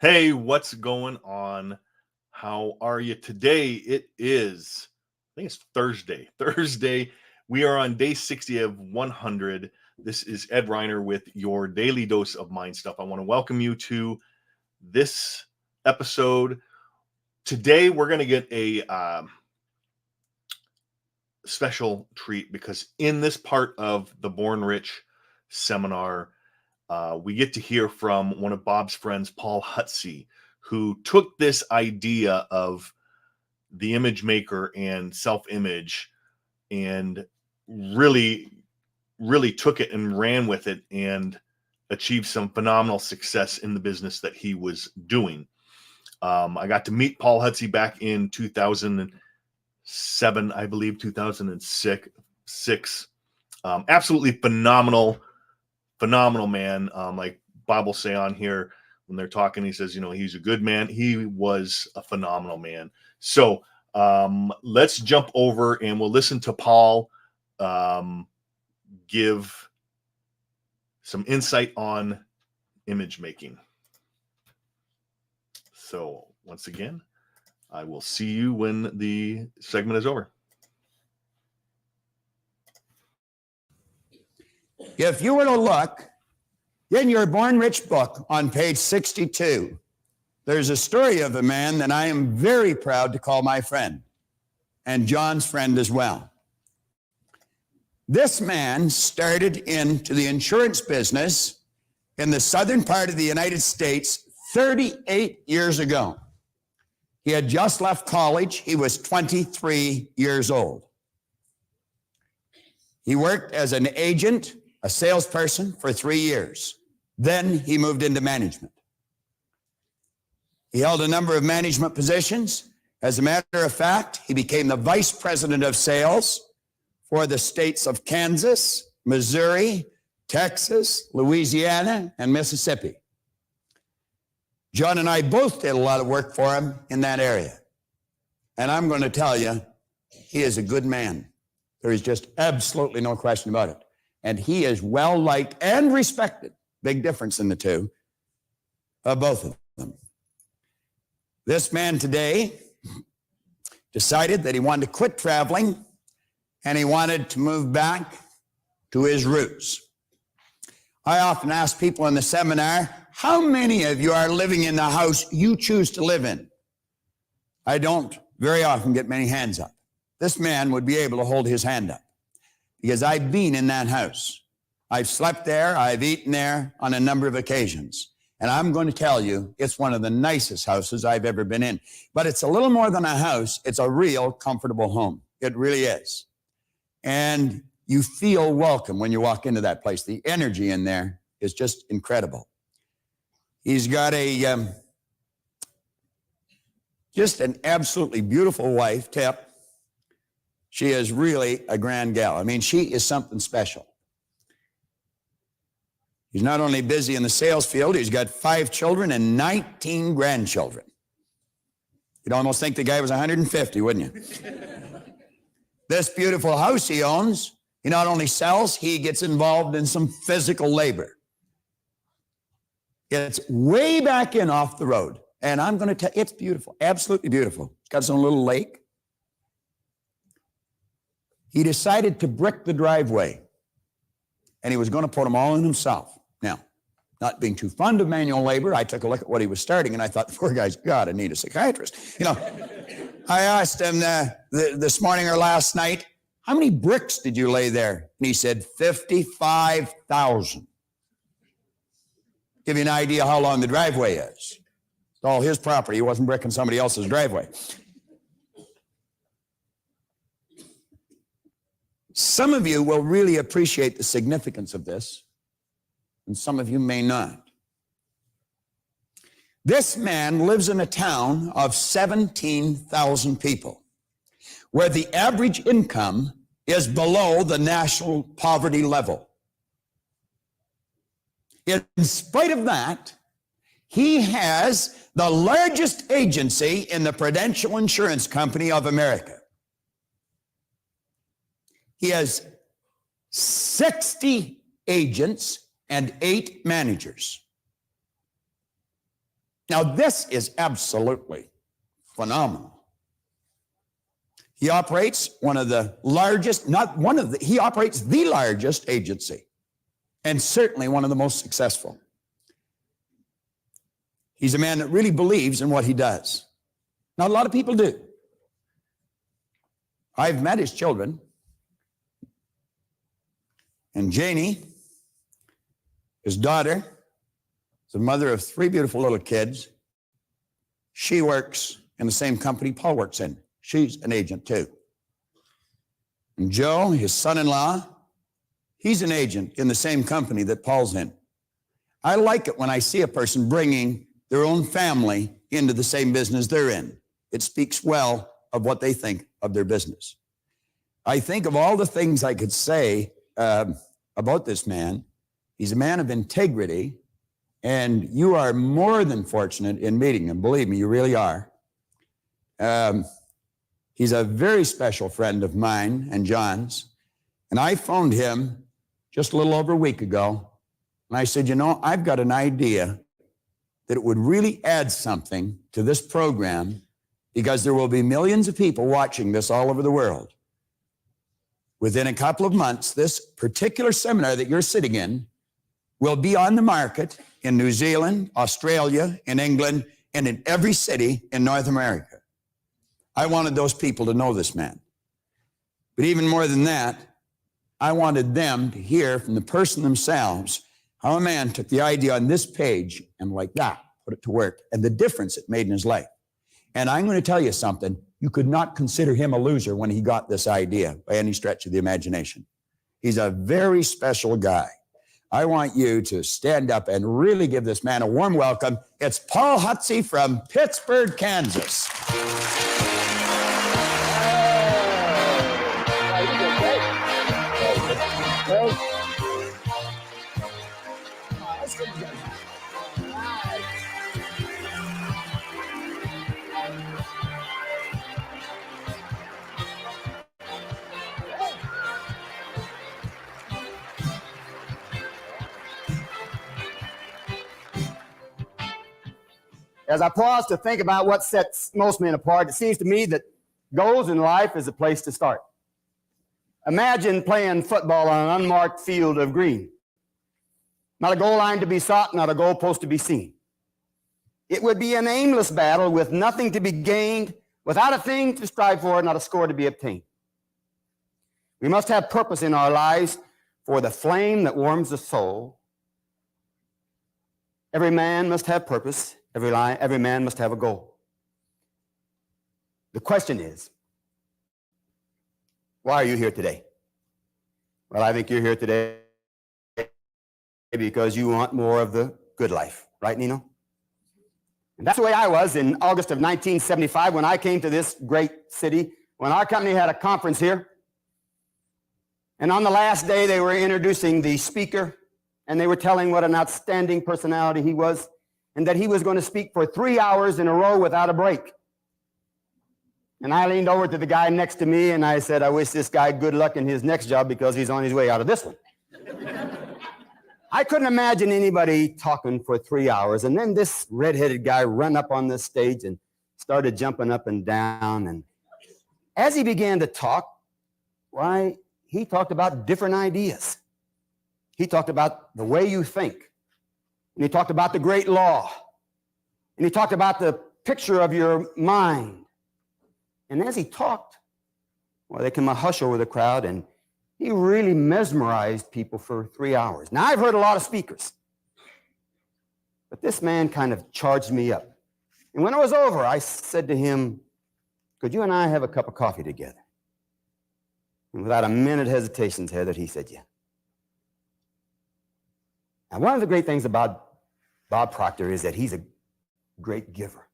Hey, what's going on? How are you today? I think it's Thursday. Thursday. We are on day 60 of 100. This is Ed Reiner with your daily dose of mind stuff. I want to welcome you to this episode. Today, we're going to get a special treat because in this part of the Born Rich seminar, we get to hear from one of Bob's friends, Paul Hutsey, who took this idea of the image maker and self-image and really, really took it and ran with it and achieved some phenomenal success in the business that he was doing. I got to meet Paul Hutsey back in 2007, I believe, 2006. Absolutely phenomenal man. Like Bob will say on here when they're talking, he says, he's a good man. He was a phenomenal man. So let's jump over and we'll listen to Paul give some insight on image making. So once again, I will see you when the segment is over. If you were to look in your Born Rich book on page 62, there's a story of a man that I am very proud to call my friend, and John's friend as well. This man started into the insurance business in the southern part of the United States 38 years ago. He had just left college. He was 23 years old. He worked as an agent, a salesperson, for 3 years. Then he moved into management. He held a number of management positions. As a matter of fact, he became the vice president of sales for the states of Kansas, Missouri, Texas, Louisiana, and Mississippi. John and I both did a lot of work for him in that area. And I'm going to tell you, he is a good man. There is just absolutely no question about it. And he is well-liked and respected. Big difference in the two, both of them. This man today decided that he wanted to quit traveling and he wanted to move back to his roots. I often ask people in the seminar, how many of you are living in the house you choose to live in? I don't very often get many hands up. This man would be able to hold his hand up because I've been in that house. I've slept there, I've eaten there on a number of occasions. And I'm going to tell you, it's one of the nicest houses I've ever been in. But it's a little more than a house. It's a real comfortable home. It really is. And you feel welcome when you walk into that place. The energy in there is just incredible. He's got just an absolutely beautiful wife, Tip. She is really a grand gal. I mean, she is something special. He's not only busy in the sales field, he's got 5 children and 19 grandchildren. You'd almost think the guy was 150, wouldn't you? This beautiful house he owns, he not only sells, he gets involved in some physical labor. It's way back in off the road. And I'm going to tell you, it's beautiful, absolutely beautiful. It's got its own little lake. He decided to brick the driveway, and he was going to put them all in himself. Now, not being too fond of manual labor, I took a look at what he was starting, and I thought, the poor guy's got to need a psychiatrist. I asked him this morning or last night, how many bricks did you lay there? And he said, 55,000. Give you an idea how long the driveway is. It's all his property. He wasn't bricking somebody else's driveway. Some of you will really appreciate the significance of this, and some of you may not. This man lives in a town of 17,000 people, where the average income is below the national poverty level. In spite of that, he has the largest agency in the Prudential Insurance Company of America. He has 60 agents and 8 managers. Now, this is absolutely phenomenal. He operates one of the largest, he operates the largest agency, and certainly one of the most successful. He's a man that really believes in what he does. Now, a lot of people do. I've met his children. And Janie, his daughter, is the mother of 3 beautiful little kids. She works in the same company Paul works in. She's an agent too. And Joe, his son-in-law, he's an agent in the same company that Paul's in. I like it when I see a person bringing their own family into the same business they're in. It speaks well of what they think of their business. I think of all the things I could say about this man. He's a man of integrity, and you are more than fortunate in meeting him. Believe me, you really are. He's a very special friend of mine and John's, and I phoned him just a little over a week ago, and I said, you know, I've got an idea that it would really add something to this program, because there will be millions of people watching this all over the world. Within a couple of months, this particular seminar that you're sitting in will be on the market in New Zealand, Australia, in England, and in every city in North America. I wanted those people to know this man. But even more than that, I wanted them to hear from the person themselves how a man took the idea on this page and like that, put it to work, and the difference it made in his life. And I'm going to tell you something. You could not consider him a loser when he got this idea by any stretch of the imagination. He's a very special guy. I want you to stand up and really give this man a warm welcome. It's Paul Hutsey from Pittsburgh, Kansas. As I pause to think about what sets most men apart, it seems to me that goals in life is a place to start. Imagine playing football on an unmarked field of green. Not a goal line to be sought, not a goal post to be seen. It would be an aimless battle with nothing to be gained, without a thing to strive for, not a score to be obtained. We must have purpose in our lives, for the flame that warms the soul. Every man must have purpose. Every man must have a goal. The question is, why are you here today? Well, I think you're here today because you want more of the good life, right, Nino? And that's the way I was in August of 1975 when I came to this great city, when our company had a conference here. And on the last day, they were introducing the speaker, and they were telling what an outstanding personality he was, and that he was going to speak for 3 hours in a row without a break. And I leaned over to the guy next to me, and I said, I wish this guy good luck in his next job because he's on his way out of this one. I couldn't imagine anybody talking for 3 hours. And then this redheaded guy ran up on this stage and started jumping up and down. And as he began to talk, why, he talked about different ideas. He talked about the way you think. And he talked about the great law. And he talked about the picture of your mind. And as he talked, well, there came a hush over the crowd, and he really mesmerized people for 3 hours. Now, I've heard a lot of speakers, but this man kind of charged me up. And when it was over, I said to him, could you and I have a cup of coffee together? And without a minute hesitation, Heather, he said, yeah. Now, one of the great things about Bob Proctor is that he's a great giver.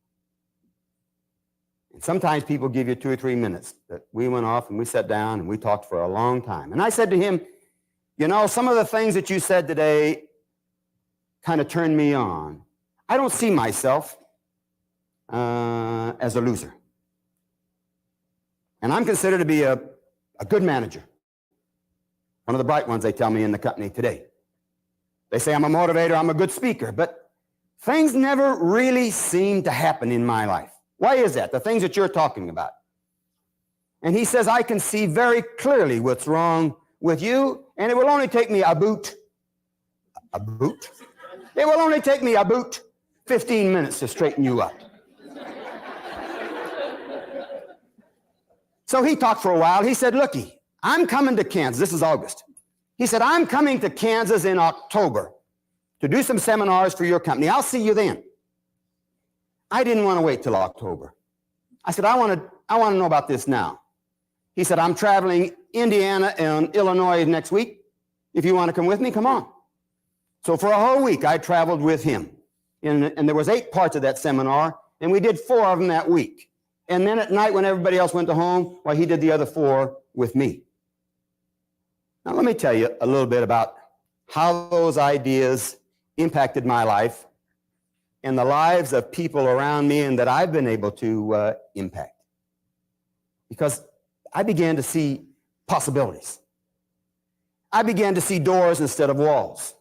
And sometimes people give you 2 or 3 minutes. But we went off and we sat down and we talked for a long time. And I said to him, you know, some of the things that you said today kind of turned me on. I don't see myself as a loser. And I'm considered to be a good manager. One of the bright ones, they tell me, in the company today. They say I'm a motivator, I'm a good speaker, but things never really seem to happen in my life. Why is that? The things that you're talking about. And he says, I can see very clearly what's wrong with you, and it will only take me about It will only take me about 15 minutes to straighten you up. So he talked for a while. He said, looky, I'm coming to Kansas. This is August. He said, I'm coming to Kansas in October to do some seminars for your company. I'll see you then. I didn't want to wait till October. I said, I want to know about this now. He said, I'm traveling Indiana and Illinois next week. If you want to come with me, come on. So for a whole week, I traveled with him. And there was 8 parts of that seminar, and we did 4 of them that week. And then at night when everybody else went to home, well, he did the other 4 with me. Now, let me tell you a little bit about how those ideas impacted my life and the lives of people around me and that I've been able to impact. Because I began to see possibilities. I began to see doors instead of walls.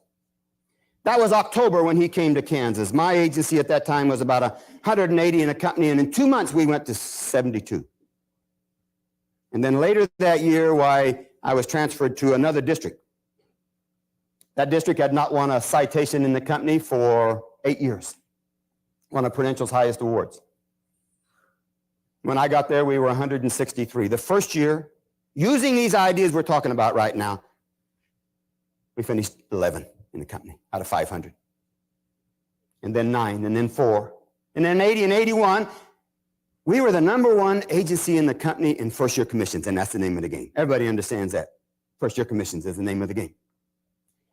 That was October when he came to Kansas. My agency at that time was about 180 in a company, and in 2 months we went to 72. And then later that year, I was transferred to another district. That district had not won a citation in the company for 8 years, one of Prudential's highest awards. When I got there, we were 163. The first year, using these ideas we're talking about right now, we finished 11 in the company out of 500. And then 9, and then 4. And then 80 and 81, we were the #1 agency in the company in first-year commissions, and that's the name of the game. Everybody understands that. First-year commissions is the name of the game.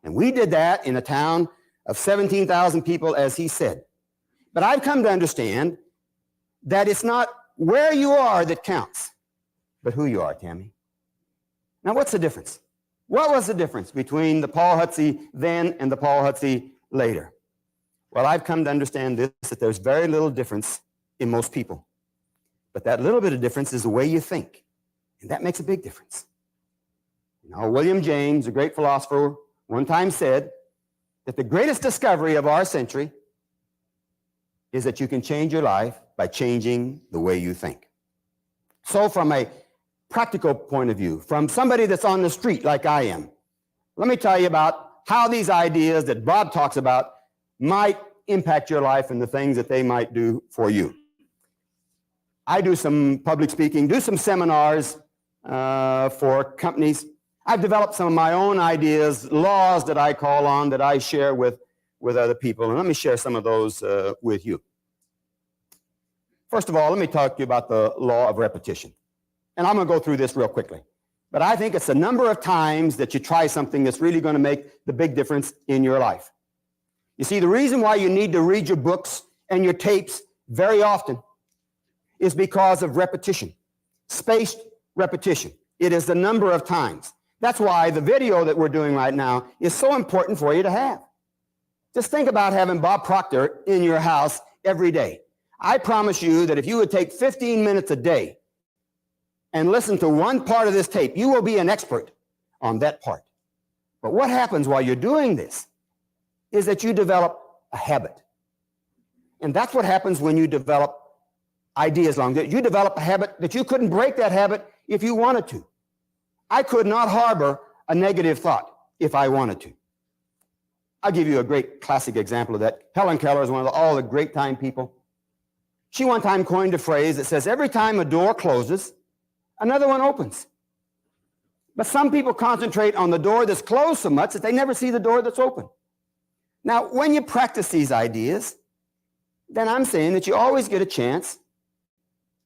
And we did that in a town of 17,000 people, as he said. But I've come to understand that it's not where you are that counts, but who you are, Tammy. Now, what's the difference? What was the difference between the Paul Hutsey then and the Paul Hutsey later? Well, I've come to understand this, that there's very little difference in most people. But that little bit of difference is the way you think. And that makes a big difference. You know, William James, a great philosopher, one time said that the greatest discovery of our century is that you can change your life by changing the way you think. So from a practical point of view, from somebody that's on the street like I am, let me tell you about how these ideas that Bob talks about might impact your life and the things that they might do for you. I do some public speaking, do some seminars for companies. I've developed some of my own ideas, laws that I call on, that I share with other people. And let me share some of those with you. First of all, let me talk to you about the law of repetition. And I'm going to go through this real quickly. But I think it's the number of times that you try something that's really going to make the big difference in your life. You see, the reason why you need to read your books and your tapes very often is because of repetition, spaced repetition. It is the number of times. That's why the video that we're doing right now is so important for you to have. Just think about having Bob Proctor in your house every day. I promise you that if you would take 15 minutes a day and listen to one part of this tape, you will be an expert on that part. But what happens while you're doing this is that you develop a habit. And that's what happens when you develop ideas along that. You develop a habit that you couldn't break that habit if you wanted to. I could not harbor a negative thought if I wanted to. I'll give you a great classic example of that. Helen Keller is one of all the great time people. She one time coined a phrase that says, every time a door closes, another one opens. But some people concentrate on the door that's closed so much that they never see the door that's open. Now, when you practice these ideas, then I'm saying that you always get a chance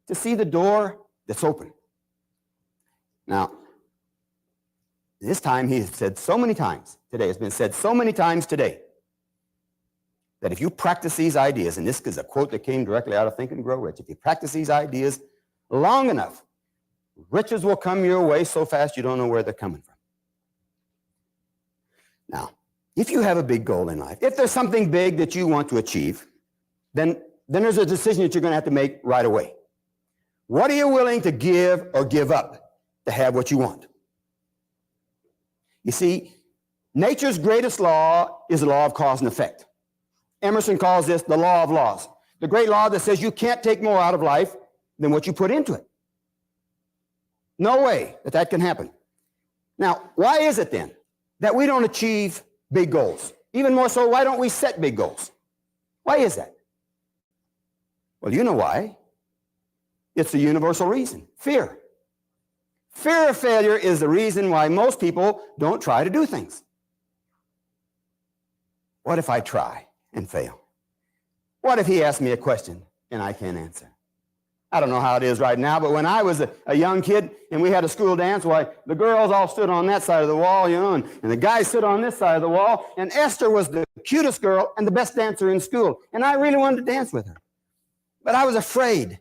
to see the door that's open. Now, this time he has said so many times today, it's been said so many times today, that if you practice these ideas, and this is a quote that came directly out of Think and Grow Rich, if you practice these ideas long enough, riches will come your way so fast you don't know where they're coming from. Now, if you have a big goal in life, if there's something big that you want to achieve, then there's a decision that you're going to have to make right away. What are you willing to give or give up to have what you want? You see, nature's greatest law is the law of cause and effect. Emerson calls this the law of laws. The great law that says you can't take more out of life than what you put into it. No way that can happen. Now, why is it then that we don't achieve big goals? Even more so, why don't we set big goals? Why is that? Well, you know why. It's a universal reason, fear. Fear of failure is the reason why most people don't try to do things. What if I try and fail? What if he asks me a question and I can't answer? I don't know how it is right now, but when I was a young kid and we had a school dance, why, the girls all stood on that side of the wall, and the guys stood on this side of the wall, and Esther was the cutest girl and the best dancer in school, and I really wanted to dance with her. But I was afraid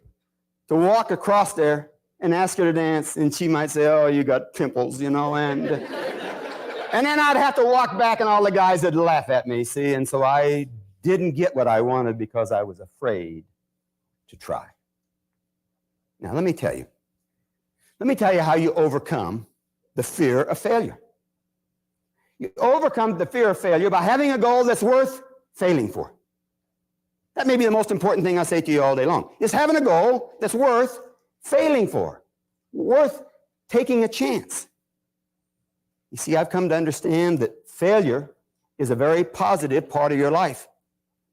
to walk across there and ask her to dance, and she might say, oh, you got pimples, and then I'd have to walk back and all the guys would laugh at me, see, and so I didn't get what I wanted because I was afraid to try. Now, let me tell you how you overcome the fear of failure. You overcome the fear of failure by having a goal that's worth failing for. That may be the most important thing I say to you all day long, is having a goal that's worth failing for, worth taking a chance. You see, I've come to understand that failure is a very positive part of your life,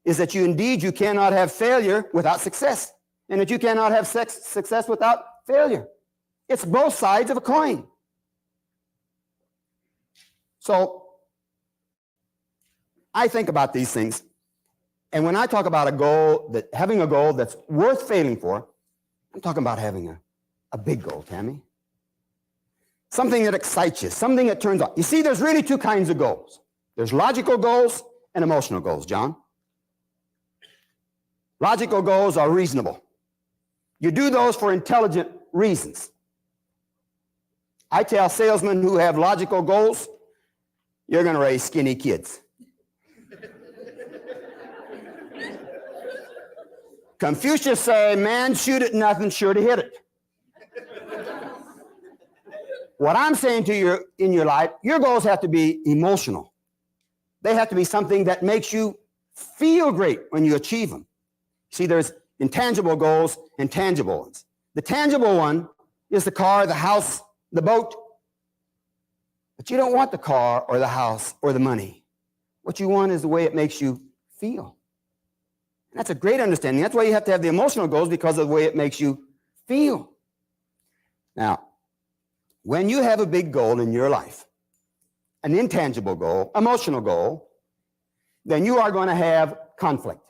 is that you cannot have failure without success, and that you cannot have success without failure. It's both sides of a coin. So I think about these things, and when I talk about having a goal that's worth failing for, I'm talking about having a big goal, Tammy. Something that excites you, something that turns on. You see, there's really two kinds of goals. There's logical goals and emotional goals, John. Logical goals are reasonable. You do those for intelligent reasons. I tell salesmen who have logical goals, you're going to raise skinny kids. Confucius say, man shoot at nothing, sure to hit it. What I'm saying to you in your life, your goals have to be emotional. They have to be something that makes you feel great when you achieve them. See, there's intangible goals and tangible ones. The tangible one is the car, the house, the boat. But you don't want the car or the house or the money. What you want is the way it makes you feel. And that's a great understanding. That's why you have to have the emotional goals, because of the way it makes you feel. Now, when you have a big goal in your life, an intangible goal, emotional goal, then you are going to have conflict.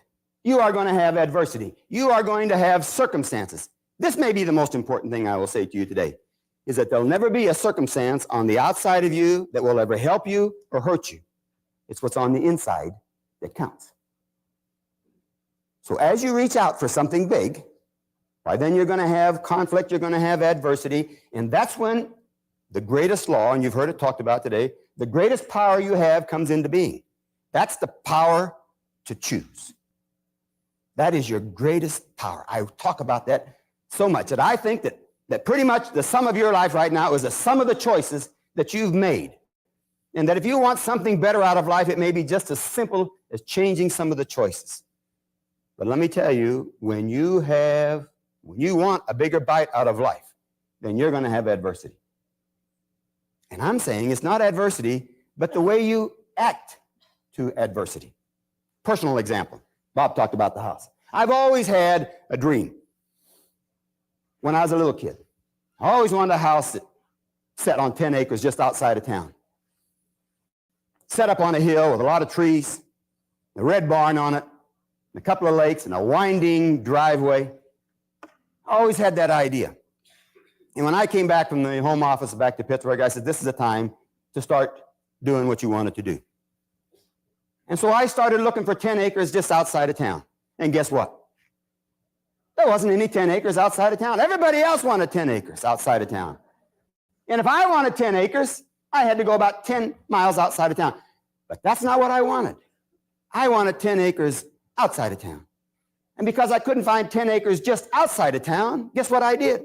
You are going to have adversity. You are going to have circumstances. This may be the most important thing I will say to you today, is that there'll never be a circumstance on the outside of you that will ever help you or hurt you. It's what's on the inside that counts. So as you reach out for something big, why then you're going to have conflict, you're going to have adversity, and that's when the greatest law, and you've heard it talked about today, the greatest power you have comes into being. That's the power to choose. That is your greatest power. I talk about that so much that I think that pretty much the sum of your life right now is the sum of the choices that you've made. And that if you want something better out of life, it may be just as simple as changing some of the choices. But let me tell you, when you want a bigger bite out of life, then you're going to have adversity. And I'm saying it's not adversity, but the way you act to adversity. Personal example. Bob talked about the house. I've always had a dream when I was a little kid. I always wanted a house that set on 10 acres just outside of town. Set up on a hill with a lot of trees, a red barn on it, and a couple of lakes, and a winding driveway. I always had that idea. And when I came back from the home office back to Pittsburgh, I said, this is the time to start doing what you wanted to do. And so I started looking for 10 acres just outside of town. And guess what? There wasn't any 10 acres outside of town. Everybody else wanted 10 acres outside of town. And if I wanted 10 acres, I had to go about 10 miles outside of town. But that's not what I wanted. I wanted 10 acres outside of town. And because I couldn't find 10 acres just outside of town, guess what I did?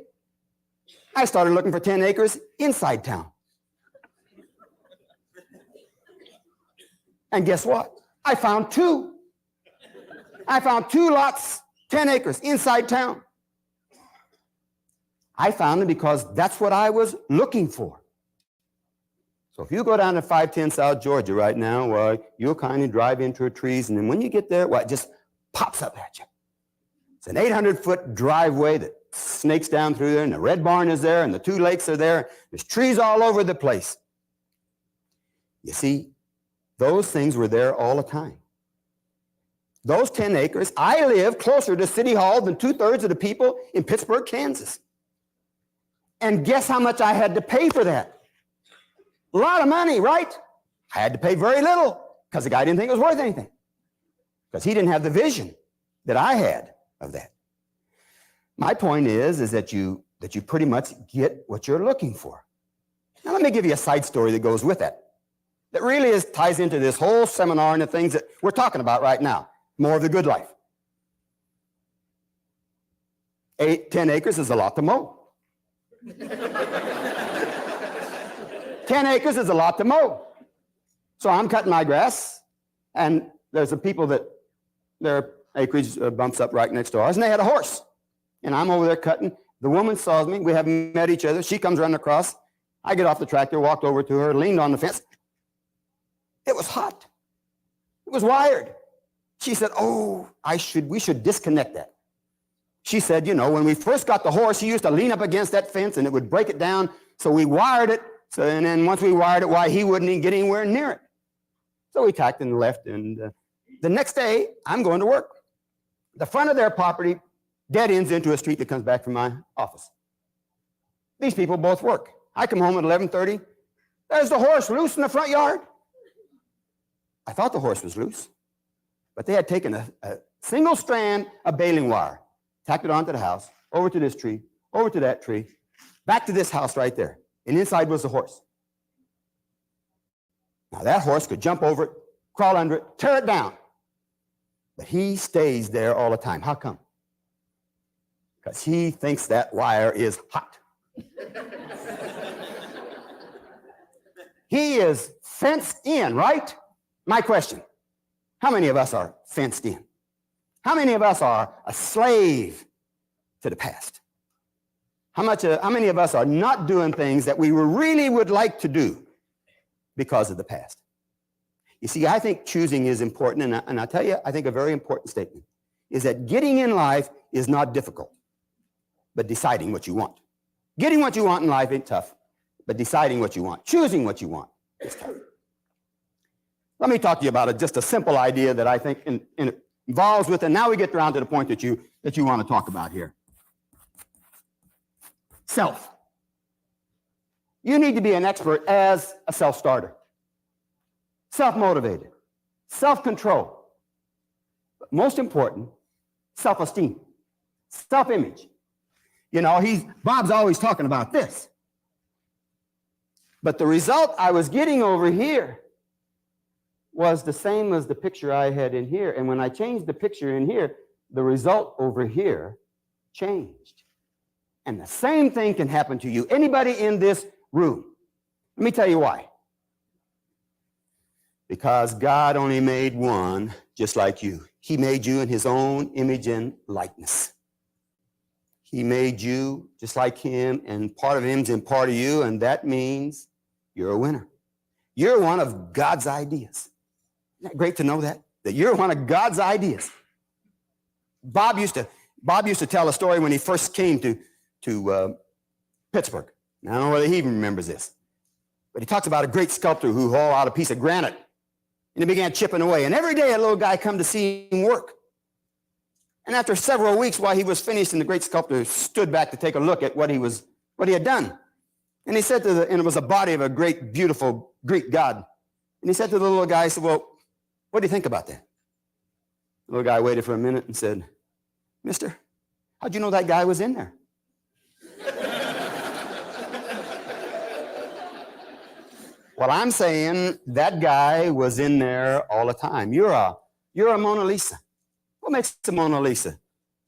I started looking for 10 acres inside town. And guess what? I found 2. I found 2 lots, 10 acres inside town. I found them because that's what I was looking for. So if you go down to 510 South Georgia right now, well, you'll kind of drive into the trees, and then when you get there, well, it just pops up at you. It's an 800-foot driveway that snakes down through there, and the red barn is there, and the 2 lakes are there. There's trees all over the place. You see, those things were there all the time. Those 10 acres, I live closer to City Hall than 2/3 of the people in Pittsburgh, Kansas. And guess how much I had to pay for that? A lot of money, right? I had to pay very little because the guy didn't think it was worth anything, because he didn't have the vision that I had of that. My point is that you pretty much get what you're looking for. Now let me give you a side story that goes with that really ties into this whole seminar and the things that we're talking about right now. More of the good life. 10 acres is a lot to mow. 10 acres is a lot to mow. So I'm cutting my grass, and there's some people that their acreage bumps up right next to ours, and they had a horse. And I'm over there cutting. The woman saws me. We haven't met each other. She comes running across. I get off the tractor, walked over to her, leaned on the fence. It was hot. It was wired. She said, oh, we should disconnect that. She said, you know, when we first got the horse, he used to lean up against that fence and it would break it down. So we wired it. And then once we wired it, why, he wouldn't even get anywhere near it. So we tacked and left. And the next day, I'm going to work. The front of their property dead ends into a street that comes back from my office. These people both work. I come home at 11:30. There's the horse loose in the front yard. I thought the horse was loose, but they had taken a single strand of baling wire, tacked it onto the house, over to this tree, over to that tree, back to this house right there. And inside was the horse. Now that horse could jump over it, crawl under it, tear it down. But he stays there all the time. How come? Because he thinks that wire is hot. He is fenced in, right? My question, how many of us are fenced in? How many of us are a slave to the past? How many of us are not doing things that we really would like to do because of the past? You see, I think choosing is important, and I'll tell you, I think a very important statement is that getting in life is not difficult, but deciding what you want. Getting what you want in life ain't tough, but deciding what you want, choosing what you want is tough. Let me talk to you about just a simple idea that I think involves with, and now we get around to the point that you want to talk about here. Self. You need to be an expert as a self-starter. Self-motivated. Self-control. But most important, self-esteem. Self-image. You know, Bob's always talking about this. But the result I was getting over here was the same as the picture I had in here. And when I changed the picture in here, the result over here changed. And the same thing can happen to you. Anybody in this room. Let me tell you why. Because God only made one just like you. He made you in his own image and likeness. He made you just like him, and part of him's in part of you, and that means you're a winner. You're one of God's ideas. Isn't that great to know that? That you're one of God's ideas. Bob used to tell a story when he first came to Pittsburgh. Now, I don't know whether he even remembers this, but he talks about a great sculptor who hauled out a piece of granite, and he began chipping away. And every day a little guy come to see him work. And after several weeks, while he was finished, and the great sculptor stood back to take a look at what he had done. And he said and it was a body of a great, beautiful Greek god. And he said to the little guy, he said, well, what do you think about that? The little guy waited for a minute and said, mister, how'd you know that guy was in there? Well, I'm saying that guy was in there all the time. You're a Mona Lisa. What makes the Mona Lisa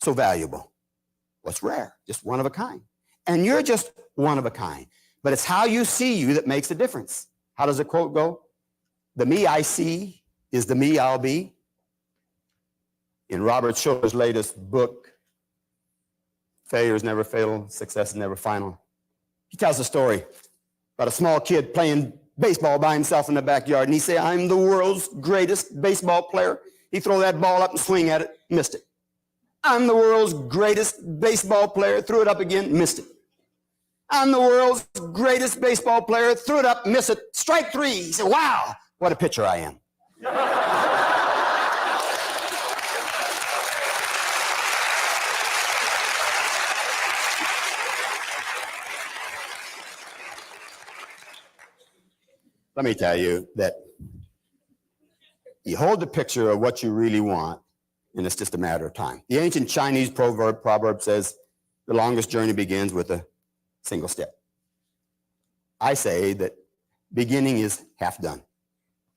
so valuable? What's rare? Just one of a kind. And you're just one of a kind. But it's how you see you that makes a difference. How does the quote go? The me I see is the me I'll be. In Robert Schuller's latest book, Failure is Never Fatal, Success is Never Final, he tells a story about a small kid playing baseball by himself in the backyard. And he say, I'm the world's greatest baseball player. He throw that ball up and swing at it, missed it. I'm the world's greatest baseball player, threw it up again, missed it. I'm the world's greatest baseball player, threw it up, missed it, strike three. He said, wow, what a pitcher I am. Let me tell you that you hold the picture of what you really want, and it's just a matter of time. The ancient Chinese proverb says, the longest journey begins with a single step. I say that beginning is half done,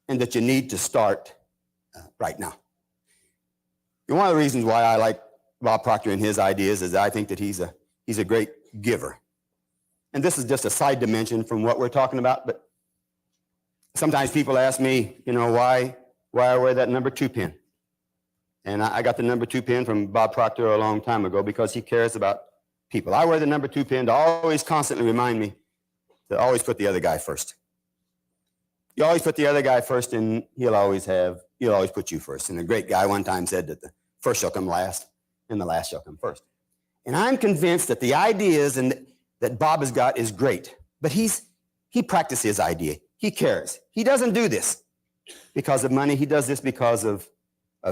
and that you need to start right now. And one of the reasons why I like Bob Proctor and his ideas is I think that he's a great giver. And this is just a side dimension from what we're talking about, but sometimes people ask me, why I wear that number 2 pin. And I got the number 2 pin from Bob Proctor a long time ago because he cares about people. I wear the number 2 pin to always constantly remind me to always put the other guy first. You always put the other guy first, and he'll always put you first. And the great guy one time said that the first shall come last, and the last shall come first. And I'm convinced that the ideas that Bob has got is great, but he practices his idea. He cares. He doesn't do this because of money. He does this because of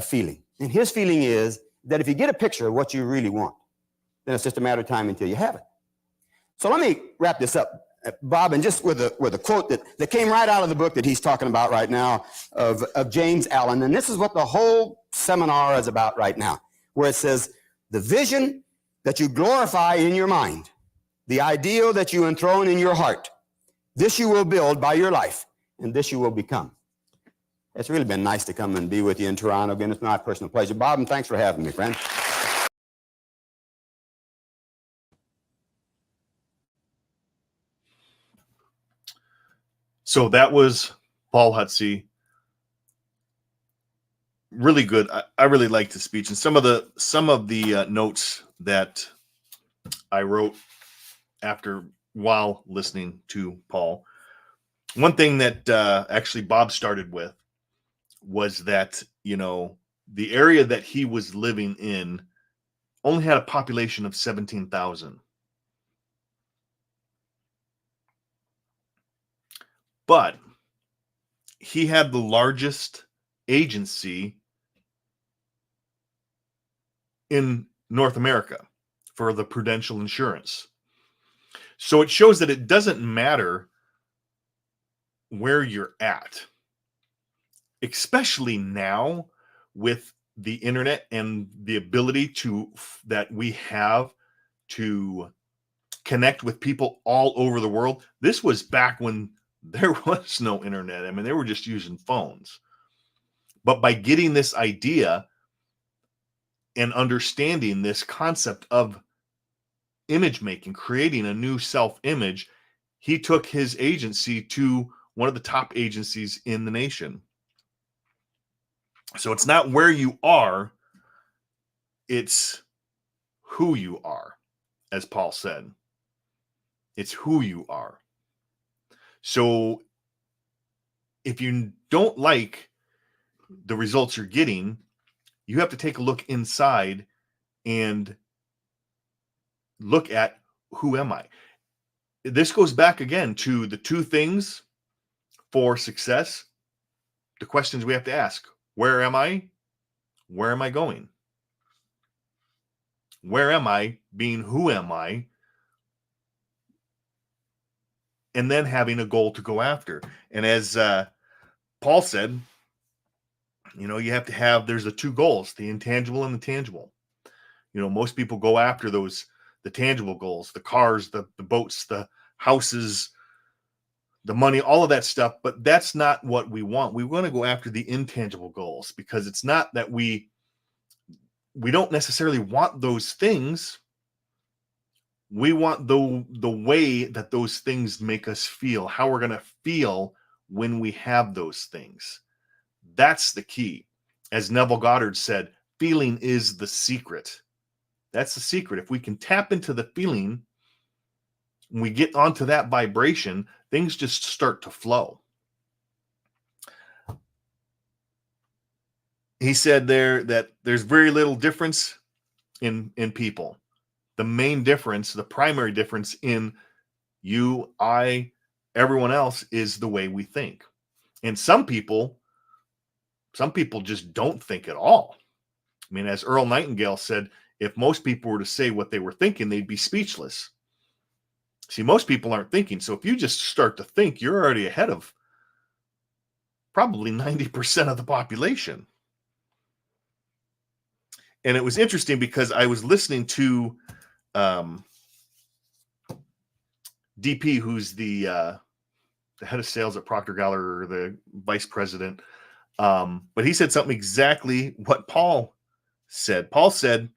feeling. And his feeling is that if you get a picture of what you really want, then it's just a matter of time until you have it. So let me wrap this up, Bob, and just with a quote that came right out of the book that he's talking about right now of James Allen. And this is what the whole seminar is about right now, where it says, the vision that you glorify in your mind, the ideal that you enthrone in your heart, this you will build by your life, and this you will become. It's really been nice to come and be with you in Toronto again. It's my personal pleasure. Bob, and thanks for having me, friend. So that was Paul Hutsey. Really good. I really liked his speech, and some of the notes that I wrote while listening to Paul. One thing that actually Bob started with was that, the area that he was living in only had a population of 17,000. But he had the largest agency in North America for the Prudential insurance. So it shows that it doesn't matter where you're at, especially now with the internet and the ability that we have to connect with people all over the world. This was back when there was no internet. I mean, they were just using phones. But by getting this idea and understanding this concept of image making, creating a new self-image, he took his agency to one of the top agencies in the nation. So it's not where you are, it's who you are, as Paul said. It's who you are. So if you don't like the results you're getting, you have to take a look inside and look at, who am I? This goes back again to the 2 things for success. The questions we have to ask: where am I? Where am I going? Where am I? Being who am I? And then having a goal to go after. And as Paul said, you have to have, there's the 2 goals, the intangible and the tangible. Most people go after the tangible goals, the cars, the boats, the houses, the money, all of that stuff. But that's not what we want. We want to go after the intangible goals, because it's not that we don't necessarily want those things. We want the way that those things make us feel, how we're going to feel when we have those things. That's the key. As Neville Goddard said, feeling is the secret. That's the secret. If we can tap into the feeling, when we get onto that vibration, things just start to flow. He said there that there's very little difference in people. The main difference, the primary difference in you, I, everyone else is the way we think. And some people just don't think at all. I mean, as Earl Nightingale said, if most people were to say what they were thinking, they'd be speechless. See, most people aren't thinking. So if you just start to think, you're already ahead of probably 90% of the population. And it was interesting because I was listening to DP, who's the head of sales at Proctor Gallagher, the vice president. But he said something exactly what Paul said. Paul said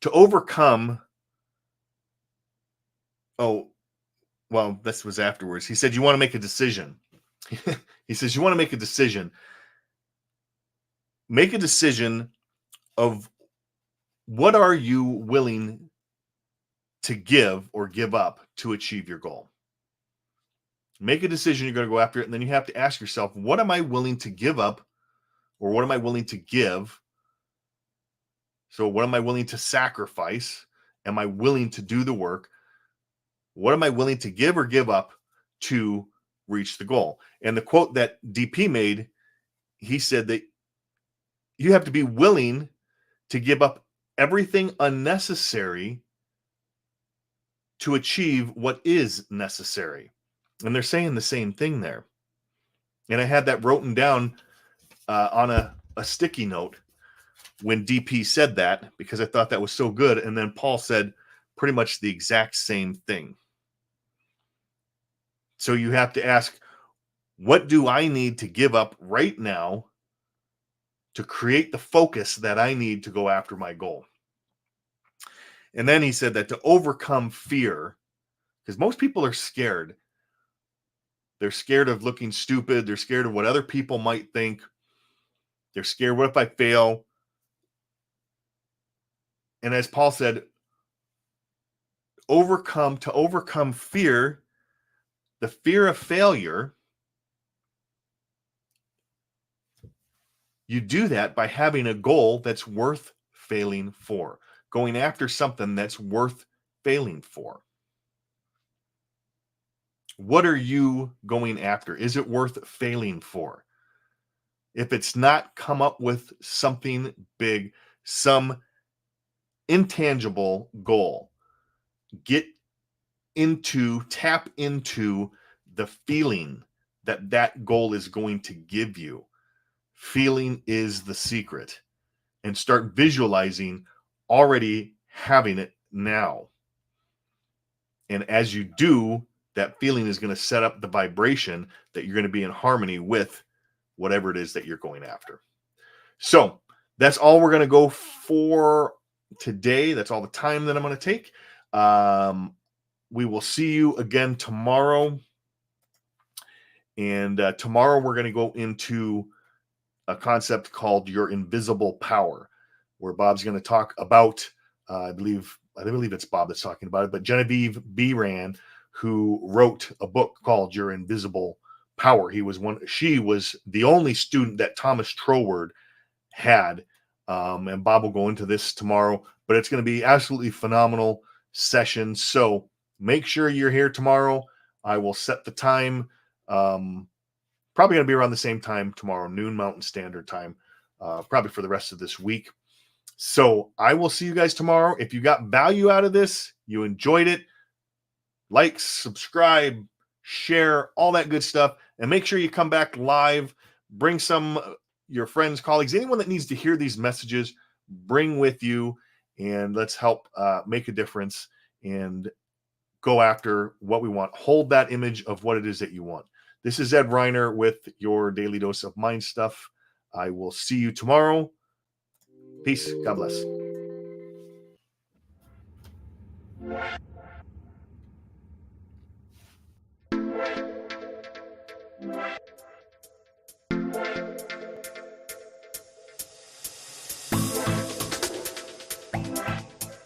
to overcome. Oh, well, this was afterwards. He said, you want to make a decision. He says, you want to make a decision. Make a decision of what are you willing to give or give up to achieve your goal. Make a decision, you're going to go after it, and then you have to ask yourself, what am I willing to give up, or what am I willing to give? So what am I willing to sacrifice? Am I willing to do the work? What am I willing to give or give up to reach the goal? And the quote that DP made, he said that you have to be willing to give up everything unnecessary to achieve what is necessary. And they're saying the same thing there. And I had that written down on a sticky note when DP said that, because I thought that was so good. And then Paul said pretty much the exact same thing. So you have to ask, what do I need to give up right now to create the focus that I need to go after my goal? And then he said that to overcome fear, because most people are scared. They're scared of looking stupid. They're scared of what other people might think. They're scared, what if I fail? And as Paul said, to overcome fear, the fear of failure, you do that by having a goal that's worth failing for, going after something that's worth failing for. What are you going after? Is it worth failing for? If it's not, come up with something big, some intangible goal. Tap into the feeling that goal is going to give you. Feeling is the secret. And start visualizing already having it now. And as you do, that feeling is going to set up the vibration that you're going to be in harmony with whatever it is that you're going after. So that's all we're going to go for today. That's all the time that I'm going to take. We will see you again tomorrow. And tomorrow we're going to go into a concept called your invisible power, where Bob's going to talk about, I believe it's Bob that's talking about it, but Genevieve Beran, who wrote a book called Your Invisible Power. She was the only student that Thomas Troward had. And Bob will go into this tomorrow, but it's going to be absolutely phenomenal session. So make sure you're here tomorrow. I will set the time. Probably going to be around the same time tomorrow, noon Mountain Standard Time, probably for the rest of this week. So I will see you guys tomorrow. If you got value out of this, you enjoyed it, like, subscribe, share, all that good stuff. And make sure you come back live. Bring some your friends, colleagues, anyone that needs to hear these messages, bring with you. And let's help make a difference and go after what we want. Hold that image of what it is that you want. This is Ed Reiner with your Daily Dose of Mind Stuff. I will see you tomorrow. Peace. God bless.